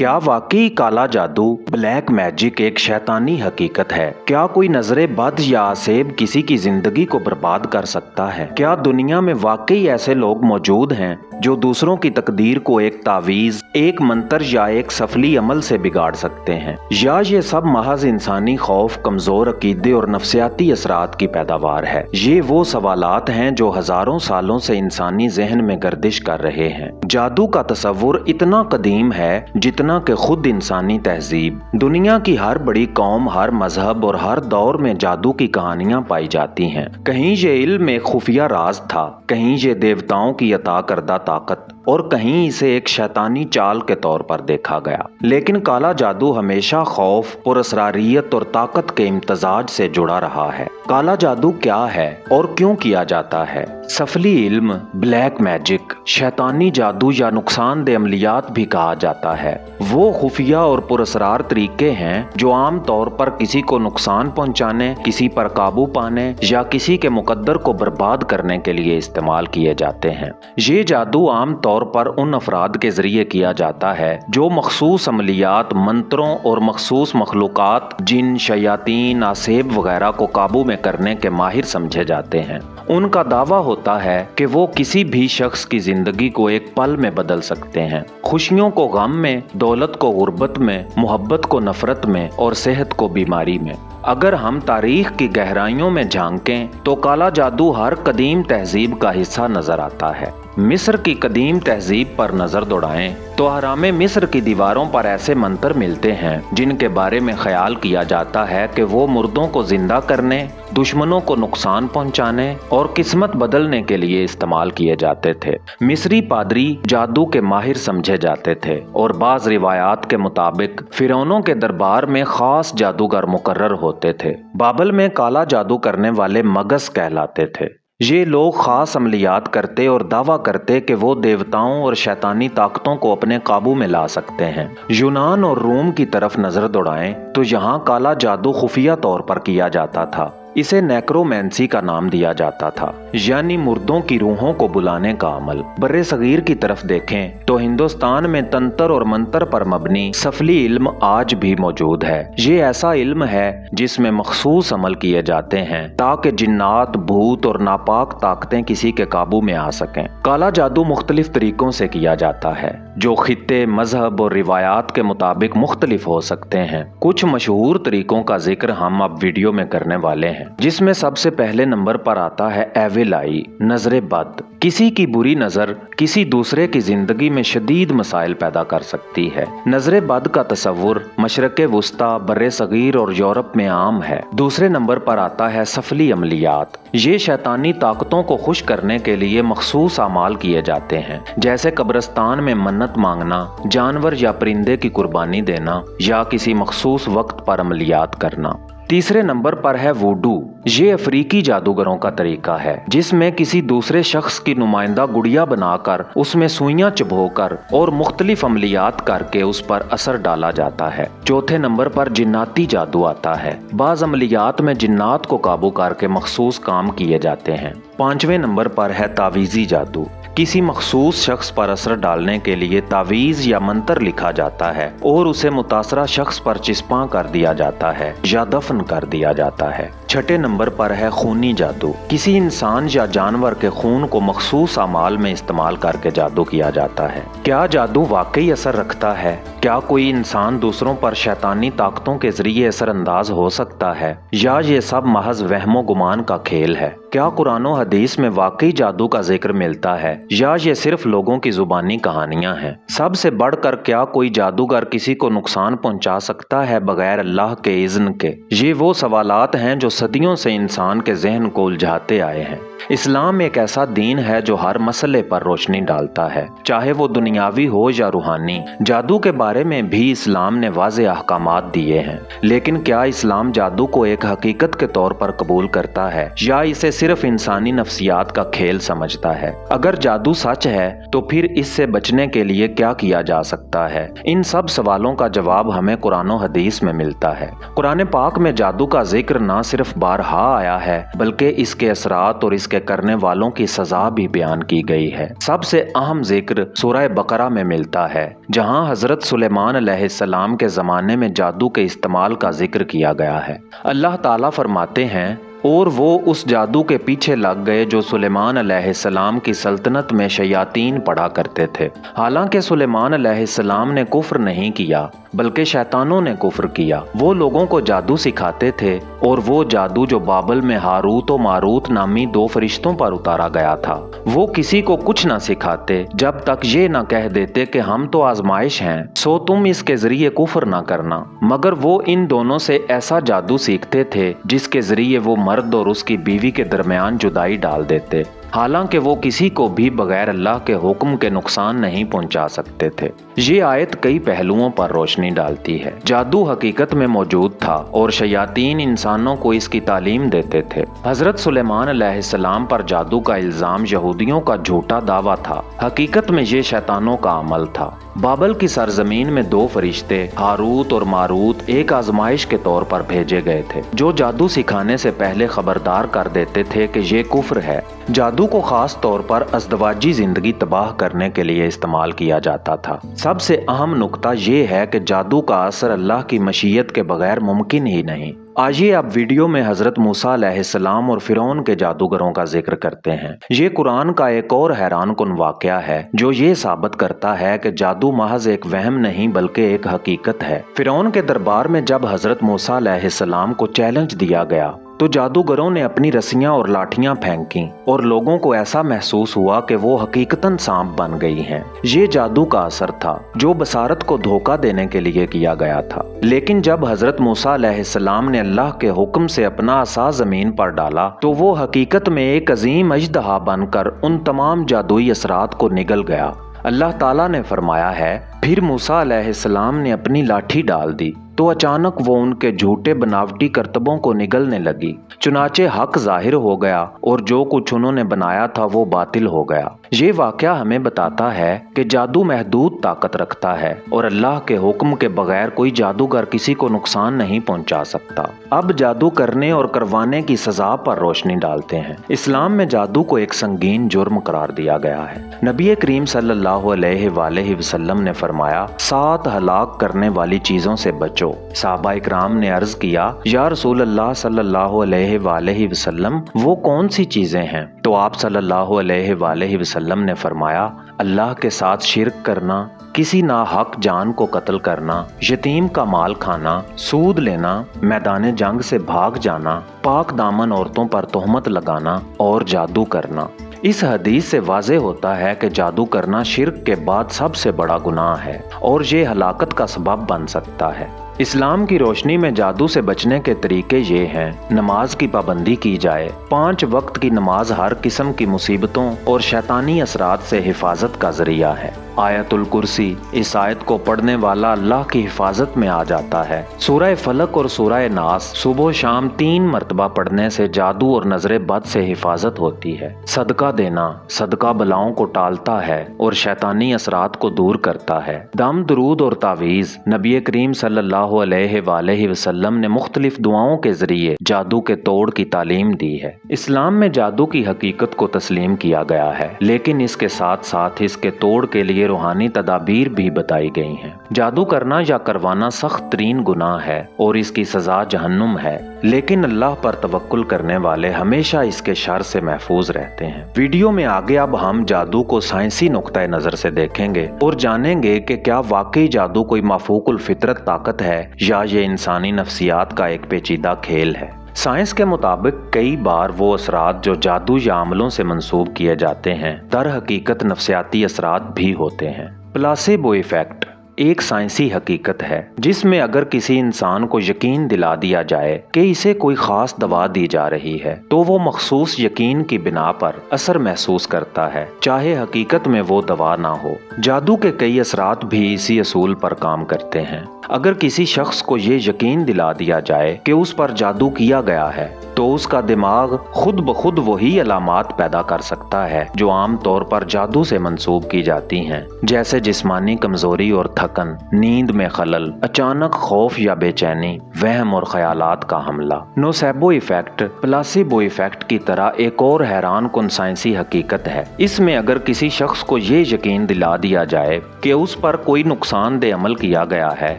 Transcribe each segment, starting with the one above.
क्या वाकई काला जादू ब्लैक मैजिक एक शैतानी हकीकत है? क्या कोई नजरे बद या आसेब किसी की जिंदगी को बर्बाद कर सकता है? क्या दुनिया में वाकई ऐसे लोग मौजूद हैं जो दूसरों की तकदीर को एक तावीज, एक मंत्र या एक सफली अमल से बिगाड़ सकते हैं? या ये सब महज इंसानी खौफ, कमजोर अकीदे और नफ्सियाती असरात की पैदावार है? ये वो सवालात हैं जो हजारों सालों से इंसानी जहन में गर्दिश कर रहे हैं। जादू का तस्वुर इतना कदीम है जितना कि खुद इंसानी तहजीब। दुनिया की हर बड़ी कौम, हर मजहब और हर दौर में जादू की कहानियां पाई जाती हैं। कहीं ये इल्म एक खुफिया राज था, कहीं ये देवताओं की अता करदा ताकत, और कहीं इसे एक शैतानी चाल के तौर पर देखा गया। लेकिन काला जादू हमेशा खौफ, पुरअसरारियत और ताकत के इम्तजाज से जुड़ा रहा है। काला जादू क्या है और क्यों किया जाता है? सफली इल्म, ब्लैक मैजिक, शैतानी जादू या नुकसानदेह अमलियात भी कहा जाता है, वो खुफिया और पुरअसरार तरीके हैं जो आम तौर पर किसी को नुकसान पहुंचाने, किसी पर काबू पाने या किसी के मुकद्दर को बर्बाद करने के लिए इस्तेमाल किए जाते हैं। ये जादू आम तौर पर उन अफराद के जरिए किया जाता है जो मखसूस अमलियात, मंत्रों और मखसूस मखलूकात, जिन, शयातीन, आसेब वगैरह को काबू में करने के माहिर समझे जाते हैं। उनका दावा होता है कि वो किसी भी शख्स की जिंदगी को एक पल में बदल सकते हैं। खुशियों को गम में, दौलत को गुर्बत में, मोहब्बत को नफरत में और सेहत को बीमारी में। अगर हम तारीख की गहराइयों में झांकें तो काला जादू हर कदीम तहजीब का हिस्सा नजर आता है। मिस्र की कदीम तहजीब पर नजर दौड़ाएं तो हरामे मिस्र की दीवारों पर ऐसे मंत्र मिलते हैं जिनके बारे में ख्याल किया जाता है कि वो मुर्दों को जिंदा करने, दुश्मनों को नुकसान पहुंचाने और किस्मत बदलने के लिए इस्तेमाल किए जाते थे। मिस्री पादरी जादू के माहिर समझे जाते थे और बाज रिवायात के मुताबिक फिरौनों के दरबार में खास जादूगर मुकर्रर होते थे। बाबल में काला जादू करने वाले मगस कहलाते थे। ये लोग खास अमलियात करते और दावा करते कि वो देवताओं और शैतानी ताकतों को अपने काबू में ला सकते हैं। यूनान और रोम की तरफ नजर दौड़ाएं तो यहाँ काला जादू खुफिया तौर पर किया जाता था। इसे नेक्रोमेंसी का नाम दिया जाता था, यानी मुर्दों की रूहों को बुलाने का अमल। बर्रे सगीर की तरफ देखें तो हिंदुस्तान में तंत्र और मंत्र पर मबनी सफली इल्म आज भी मौजूद है। ये ऐसा इल्म है जिसमें मखसूस अमल किए जाते हैं ताकि जिन्नात, भूत और नापाक ताकतें किसी के काबू में आ सकें। काला जादू मुख्तलिफ तरीकों से किया जाता है जो खित्ते, मजहब और रिवायात के मुताबिक मुख्तलिफ हो सकते हैं। कुछ मशहूर तरीकों का जिक्र हम अब वीडियो में करने वाले हैं, जिसमें सबसे पहले नंबर पर आता है एविल आई, नजरे बद। किसी की बुरी नजर किसी दूसरे की जिंदगी में शदीद मसाइल पैदा कर सकती है। नजरे बद का तस्वुर मशरक़े वुस्ता, बर्रे सगीर और यूरोप में आम है। दूसरे नंबर पर आता है सफली अमलियात। ये शैतानी ताकतों को खुश करने के लिए मखसूस अमाल किए जाते हैं, जैसे कब्रिस्तान में मन्नत मांगना, जानवर या परिंदे की कुर्बानी देना या किसी मखसूस वक्त पर अमलियात करना। तीसरे नंबर पर है वुडू। ये अफ्रीकी जादूगरों का तरीका है जिसमें किसी दूसरे शख्स की नुमाइंदा गुड़िया बनाकर उसमें सुइयां चुभोकर और मुख्तलिफ अमलियात करके उस पर असर डाला जाता है। चौथे नंबर पर जिन्नाती जादू आता है। बाज अमलियात में जिन्नात को काबू करके मखसूस काम किए जाते हैं। पांचवें नंबर पर है तावीज़ी जादू। किसी मखसूस शख्स पर असर डालने के लिए तावीज़ या मंत्र लिखा जाता है और उसे मुतासरा शख्स पर चिस्पा कर दिया जाता है या दफन कर दिया जाता है। छठे नंबर पर है खूनी जादू। किसी इंसान या जानवर के खून को मखसूस अमाल में इस्तेमाल करके जादू किया जाता है। क्या जादू वाकई असर रखता है? क्या कोई इंसान दूसरों पर शैतानी ताकतों के जरिए असरअंदाज हो सकता है या ये सब महज वहमो गुमान का खेल है? क्या कुरान और हदीस में वाकई जादू का जिक्र मिलता है या ये सिर्फ लोगों की जुबानी कहानियां हैं? सबसे बढ़कर क्या कोई जादूगर किसी को नुकसान पहुंचा सकता है बगैर अल्लाह के इज़्न के? ये वो सवालात हैं जो सदियों से इंसान के जहन को उलझाते आए हैं। इस्लाम एक ऐसा दीन है जो हर मसले पर रोशनी डालता है, चाहे वो दुनियावी हो या रूहानी। जादू के बारे में भी इस्लाम ने वाज़े अहकामात दिए हैं, लेकिन क्या इस्लाम जादू को एक हकीकत के तौर पर कबूल करता है या इसे सिर्फ इंसानी नफ्सियात का खेल समझता है। अगर जादू सच है तो फिर इससे बचने के लिए क्या किया जा सकता है? इन सब सवालों का जवाब हमें कुरान और हदीस में मिलता है। कुरान पाक में जादू का जिक्र न सिर्फ बारहा आया है बल्कि इसके असरात और इसके करने वालों की सजा भी बयान की गई है। सबसे अहम जिक्र सूरह बकरा में मिलता है, जहां हजरत सुलेमान अलैहिस्सलाम के जमाने में जादू के इस्तेमाल का जिक्र किया गया है। अल्लाह ताला फरमाते हैं, और वो उस जादू के पीछे लग गए जो सुलेमान अलैहिस्सलाम की सल्तनत में शयातीन पढ़ा करते थे। हालांकि सुलेमान अलैहिस्सलाम ने कुफ्र नहीं किया बल्कि शैतानों ने कुफ्र किया। वो लोगों को जादू सिखाते थे और वो जादू जो बाबल में हारूत और मारूत नामी दो फरिश्तों पर उतारा गया था, वो किसी को कुछ न सिखाते जब तक ये न कह देते कि हम तो आजमाइश हैं, सो तुम इसके जरिए कुफ्र न करना। मगर वो इन दोनों से ऐसा जादू सीखते थे जिसके जरिए वो मर्द और उसकी बीवी के दरमियान जुदाई डाल देते, हालांकि वो किसी को भी बगैर अल्लाह के हुक्म के नुकसान नहीं पहुंचा सकते थे। ये आयत कई पहलुओं पर रोशनी डालती है। जादू हकीकत में मौजूद था और शयातीन इंसानों को इसकी तालीम देते थे। हजरत सुलेमान अलैहिस्सलाम पर जादू का इल्जाम यहूदियों का झूठा दावा था। हकीकत में ये शैतानों का अमल था। बाबल की सरजमीन में दो फरिश्ते हारूत और मारूत एक आजमाइश के तौर पर भेजे गए थे, जो जादू सिखाने से पहले खबरदार कर देते थे कि ये कुफ्र है। जादू को खास तौर पर अज़दवाजी जिंदगी तबाह करने के लिए इस्तेमाल किया जाता था। सबसे अहम नुक्ता ये है कि जादू का असर अल्लाह की मशीयत के बगैर मुमकिन ही नहीं। आइए अब वीडियो में हजरत मूसा अलैहिस्सलाम और फिरौन के जादूगरों का जिक्र करते हैं। ये कुरान का एक और हैरान कुन वाकया है जो ये साबित करता है कि जादू महज एक वहम नहीं बल्कि एक हकीकत है। फिरौन के दरबार में जब हजरत मूसा अलैहिस्सलाम को चैलेंज दिया गया तो जादूगरों ने अपनी रस्सियां और लाठियां फेंकी और लोगों को ऐसा महसूस हुआ कि वो हकीकतन सांप बन गई हैं। ये जादू का असर था जो बसारत को धोखा देने के लिए किया गया था। लेकिन जब हजरत मूसा अलैहिस्सलाम ने अल्लाह के हुक्म से अपना असा जमीन पर डाला तो वो हकीकत में एक अजीम अजदहा बनकर उन तमाम जादुई असरात को निगल गया। अल्लाह ताला ने फरमाया है, फिर मूसा अलैहिस्सलाम ने अपनी लाठी डाल दी तो अचानक वो उनके झूठे बनावटी करतबों को निगलने लगी। चुनाचे हक जाहिर हो गया और जो कुछ उन्होंने बनाया था वो बातिल हो गया। ये वाकया हमें बताता है कि जादू महदूद ताकत रखता है और अल्लाह के हुक्म के बगैर कोई जादूगर किसी को नुकसान नहीं पहुंचा सकता। अब जादू करने और करवाने की सजा पर रोशनी डालते हैं। इस्लाम में जादू को एक संगीन जुर्म करार दिया गया है। नबी करीम सल्लल्लाहु अलैहि वसल्लम ने फरमाया, 7 हलाक करने वाली चीजों से बचो। सहाबा इकराम ने अर्ज किया, या रसूल अल्लाह सल्लल्लाहु अलैहि वसल्लम वो कौन सी चीजें हैं? तो आप सल्लल्लाहु अलैहि वसल्लम ने फरमाया, अल्लाह के साथ शिर्क करना, किसी नाहक जान को कत्ल करना, यतीम का माल खाना, सूद लेना, मैदान जंग से भाग जाना, पाक दामन औरतों पर तोहमत लगाना और जादू करना। इस हदीस से वाज़े होता है कि जादू करना शिर्क के बाद सबसे बड़ा गुनाह है और ये हलाकत का सबब बन सकता है। इस्लाम की रोशनी में जादू से बचने के तरीके ये हैं। नमाज की पाबंदी की जाए। 5 वक्त की नमाज हर किस्म की मुसीबतों और शैतानी असरात से हिफाजत का जरिया है। आयतुल कुर्सी, इस आयत को पढ़ने वाला अल्लाह की हिफाजत में आ जाता है। सूरह फलक और सूरह नास सुबह शाम 3 मरतबा पढ़ने से जादू और नजरे बद से हिफाजत होती है। सदका देना, सदका बलाओं को टालता है और शैतानी असरात को दूर करता है। दम, दुरूद और तावीज़, नबी करीम सल्लल्लाहु अलैहि वसल्लम ने मुख्तलिफ दुआओं के जरिए जादू के तोड़ की तालीम दी है। इस्लाम में जादू की हकीकत को तस्लीम किया गया है, लेकिन इसके साथ साथ इसके तोड़ के लिए रूहानी तदाबीर भी बताई गई हैं। जादू करना या करवाना सख्त तरीन गुनाह है और इसकी सजा जहन्नुम है, लेकिन अल्लाह पर तवक्कुल करने वाले हमेशा इसके शर से महफूज रहते हैं। वीडियो में आगे अब हम जादू को साइंसी नुक्ता नजर से देखेंगे और जानेंगे कि क्या वाकई जादू कोई माफूकुल फितरत ताकत है या ये इंसानी नफ्सियात का एक पेचीदा खेल है। साइंस के मुताबिक कई बार वो असरात जो जादू या अमलों से मंसूब किए जाते हैं दर हकीकत नफ्सियाती असरात भी होते हैं। प्लासेबो इफेक्ट, एक साइंसी हकीकत है जिसमें अगर किसी इंसान को यकीन दिला दिया जाए कि इसे कोई खास दवा दी जा रही है तो वो मखसूस यकीन की बिना पर असर महसूस करता है, चाहे हकीकत में वो दवा ना हो। जादू के कई असरात भी इसी असूल पर काम करते हैं। अगर किसी शख्स को ये यकीन दिला दिया जाए कि उस पर जादू किया गया है तो उसका दिमाग खुद ब खुद वही अलामात पैदा कर सकता है जो आम तौर पर जादू से मंसूब की जाती हैं, जैसे जिस्मानी कमजोरी और थकन, नींद में खलल, अचानक खौफ या बेचैनी, वहम और ख्यालात का हमला। नोसेबो इफेक्ट प्लासिबो इफेक्ट की तरह एक और हैरान कुन साइंसी हकीकत है। इसमें अगर किसी शख्स को ये यकीन दिला दिया जाए कि उस पर कोई नुकसानदेह अमल किया गया है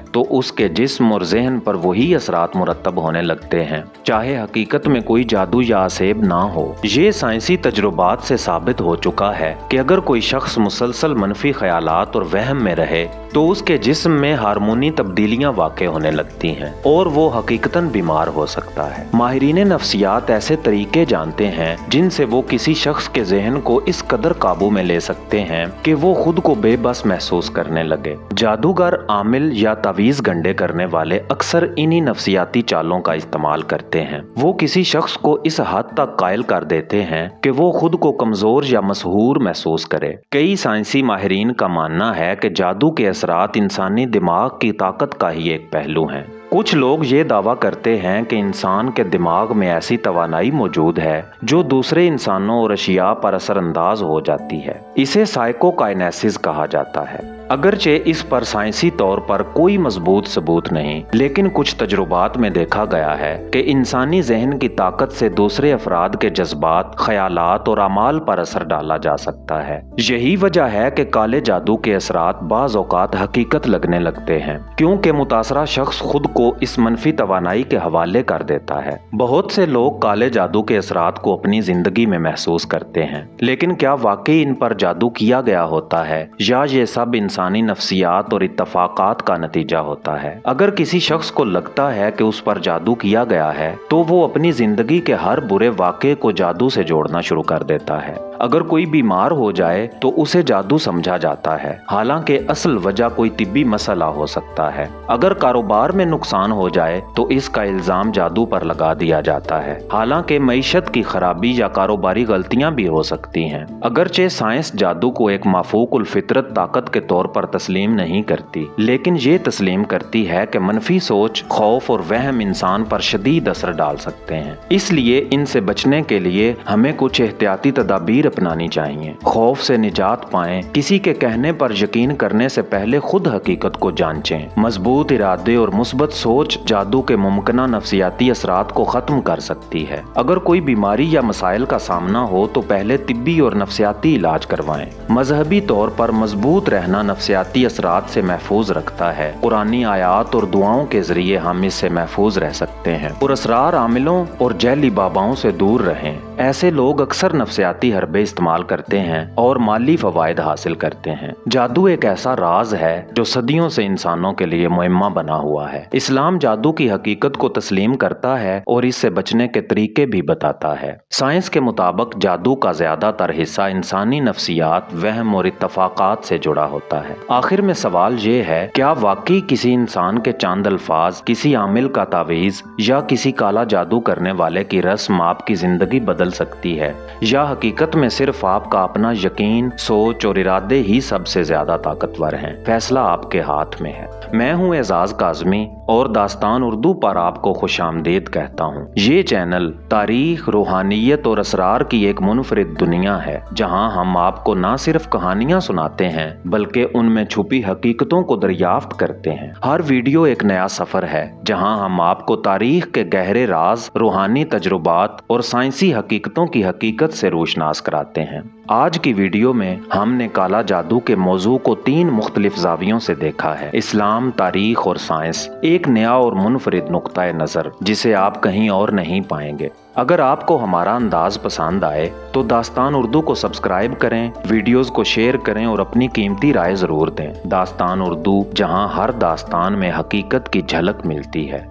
तो उसके जिस्म और जहन पर वही असरात मुरतब होने लगते हैं, चाहे हकीकत में कोई जादू या असेब ना हो। ये साइंसी तजुर्बात से साबित हो चुका है कि अगर कोई शख्स मुसलसल मनफी ख्यालात और वहम में रहे तो उसके जिस्म में हार्मोनी तब्दीलियां वाक़ होने लगती हैं और वो हकीकतन बीमार हो सकता है। माहिरीन नफ्सियात ऐसे तरीके जानते हैं जिनसे वो किसी शख्स के जहन को इस कदर काबू में ले सकते हैं कि वो खुद को बेबस महसूस करने लगे। जादूगर, आमिल या तावीज़ गंडे करने वाले अक्सर इन्हीं नफ्सियाती चालों का इस्तेमाल करते हैं। वो किसी शख्स को इस हद तक कायल कर देते हैं कि वो खुद को कमजोर या मसहूर महसूस करे। कई साइंसी माहिरीन का मानना है कि जादू के असरात इंसानी दिमाग की ताकत का ही एक पहलू हैं। कुछ लोग ये दावा करते हैं कि इंसान के दिमाग में ऐसी तवानाई मौजूद है जो दूसरे इंसानों और अशिया पर असरअंदाज हो जाती है। इसे साइकोकाइनेसिस कहा जाता है। अगरचे इस पर साइंसी तौर पर कोई मजबूत सबूत नहीं, लेकिन कुछ तजुर्बात में देखा गया है कि इंसानी जहन की ताकत से दूसरे अफराद के जज्बात, ख्यालात और अमाल पर असर डाला जा सकता है। यही वजह है कि काले जादू के असरात बाज़ औक़ात हकीकत लगने लगते हैं, क्योंकि मुतासरा शख्स खुद को इस मनफी तवानाई के हवाले कर देता है। बहुत से लोग काले जादू के असरात को अपनी जिंदगी में महसूस करते हैं, लेकिन क्या वाकई इन पर जादू किया गया होता है या ये सब इंसानी नफ्सियात और इत्तफाकात का नतीजा होता है? अगर किसी शख्स को लगता है कि उस पर जादू किया गया है तो वो अपनी जिंदगी के हर बुरे वाक़े को जादू से जोड़ना शुरू कर देता है। अगर कोई बीमार हो जाए तो उसे जादू समझा जाता है, हालांकि असल वजह कोई तिब्बी मसला हो सकता है। अगर कारोबार में नुकसान हो जाए तो इसका इल्जाम जादू पर लगा दिया जाता है, हालांकि मईशत की खराबी या कारोबारी गलतियां भी हो सकती हैं। अगरचे साइंस जादू को एक माफूकुल फितरत ताकत के तौर पर तस्लीम नहीं करती, लेकिन ये तस्लीम करती है कि मनफी सोच, खौफ और वहम इंसान पर शदीद असर डाल सकते हैं। इसलिए इनसे बचने के लिए हमें कुछ एहतियाती तदाबीर अपनानी चाहिए। खौफ से निजात पाएं, किसी के कहने पर यकीन करने से पहले खुद हकीकत को जांचें। मजबूत इरादे और मुस्बत सोच जादू के मुमकिना नफ्सियाती असरात को खत्म कर सकती है। अगर कोई बीमारी या मसाइल का सामना हो तो पहले तिब्बी और नफ्सियाती इलाज करवाएं। मजहबी तौर पर मजबूत रहना नफ्सियाती असरात से महफूज रखता है। कुरानी आयात और दुआओं के जरिए हम इससे महफूज रह सकते हैं और असरार आमिलों और जैली बाबाओं से दूर रहें। ऐसे लोग अक्सर नफ्सियाती हरबे इस्तेमाल करते हैं और माली फवायद हासिल करते हैं। जादू एक ऐसा राज है जो सदियों से इंसानों के लिए मुहिम्मा बना हुआ है। इस्लाम जादू की हकीकत को तस्लीम करता है और इससे बचने के तरीके भी बताता है। साइंस के मुताबिक जादू का ज्यादातर हिस्सा इंसानी नफ्सियात, वहम और इत्तफाकात से जुड़ा होता है। आखिर में सवाल ये है, क्या वाकई किसी इंसान के चंद अल्फाज, किसी आमिल का तावीज़ या किसी काला जादू करने वाले की रस्म आपकी जिंदगी बदल सकती है, या हकीकत में सिर्फ आपका अपना यकीन, सोच और इरादे ही सबसे ज्यादा ताकतवर हैं? फैसला आपके हाथ में है। मैं हूं एजाज काज़मी और दास्तान उर्दू पर आपको खुशामदीद कहता हूं। ये चैनल तारीख, रूहानियत और असरार की एक मुनफरिद दुनिया है, जहां हम आपको न सिर्फ कहानियां सुनाते हैं बल्कि उनमें छुपी हकीकतों को दरियाफ्त करते हैं। हर वीडियो एक नया सफर है जहां हम आपको तारीख के गहरे राज, रूहानी तजुर्बात और साइंसी हकीकतों की हकीकत से रोशनास कराते हैं। आज की वीडियो में हमने काला जादू के मौजू को 3 मुख्तलिफ ज़ावियों से देखा है: इस्लाम, तारीख और साइंस। एक नया और मुनफरिद नुक्ता नज़र जिसे आप कहीं और नहीं पाएंगे। अगर आपको हमारा अंदाज पसंद आए तो दास्तान उर्दू को सब्सक्राइब करें, वीडियोस को शेयर करें और अपनी कीमती राय ज़रूर दें। दास्तान उर्दू, जहां हर दास्तान में हकीकत की झलक मिलती है।